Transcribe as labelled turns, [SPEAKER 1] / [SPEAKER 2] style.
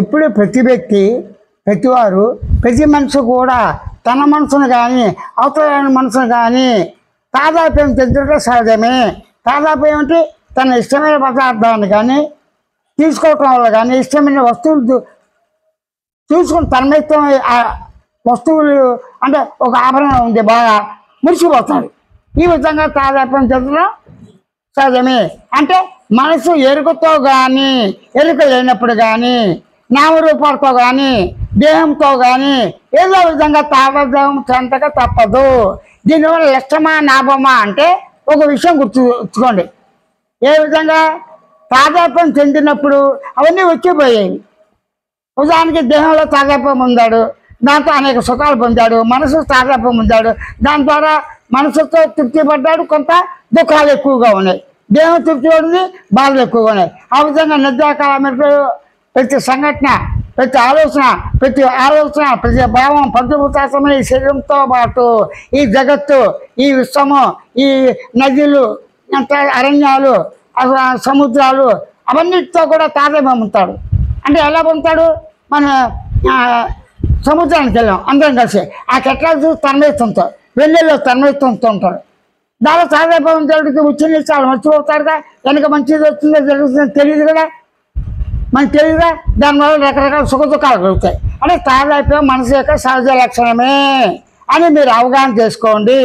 [SPEAKER 1] ఇప్పుడు ప్రతి వ్యక్తి ప్రతివారు ప్రతి మనిషి కూడా తన మనసును కానీ అవతల మనసును కానీ తాదాప్యం చెందడం సహజమే. తాదాప్యం అంటే తన ఇష్టమైన పదార్థాన్ని కానీ తీసుకోవటం వల్ల కానీ ఇష్టమైన వస్తువులు చూసుకుని తన్మయత్వం ఆ వస్తువులు అంటే ఒక ఆభరణం ఉంది బాగా మురిసిపోతాడు. ఈ విధంగా తాదాప్యం చెందడం సహజమే. అంటే మనసు ఎరుకతో కానీ ఎరుక లేనప్పుడు కానీ నామరూపాలతో కానీ దేహంతో కానీ ఏదో విధంగా తాదాప్యం చెందక తప్పదు. దీనివల్ల లక్ష్యమా లాభమా అంటే ఒక విషయం గుర్తుంచుకోండి. ఏ విధంగా తాదాప్యం చెందినప్పుడు అవన్నీ వచ్చిపోయాయి. ఉదాహరణకి దేహంలో తాదాప్యం పొందాడు, దాంతో అనేక సుఖాలు పొందాడు. మనసు తాదాప్యం పొందాడు, దాని ద్వారా మనసుతో తృప్తి పడ్డాడు. కొంత దుఃఖాలు ఎక్కువగా ఉన్నాయి. దేహం తృప్తి పడింది, బాధలు ఎక్కువగా ఉన్నాయి. ఆ విధంగా నిద్రాకాలం ప్రతి సంఘటన, ప్రతి ఆలోచన, ప్రతి భావం పంచభూతాత్మక ఈ శరీరంతో పాటు ఈ జగత్తు, ఈ విశ్వము, ఈ నదులు, అరణ్యాలు, సముద్రాలు అవన్నిటితో కూడా తాదాప్యం పొందుతాడు. అంటే ఎలా పొందుతాడు? మన సముద్రానికి వెళ్ళాం అందరం కలిసి, ఆ కెట్లా చూసి తన్మయత్వంతో వెన్నెల్లో తన్మయత్వంతో ఉంటాడు. దానిలో తాదాప్యం జరిగితే వచ్చింది చాలా మర్చిపోతాడుగా. వెనక మంచిది వస్తుందో జరుగుతుందో తెలియదు కదా, మనకు తెలియదుగా. దానివల్ల రకరకాల సుఖ దుఃఖాలు కలుగుతాయి. అంటే తాదాప్యం మనసు యొక్క సహజ లక్షణమే అని మీరు అవగాహన చేసుకోండి.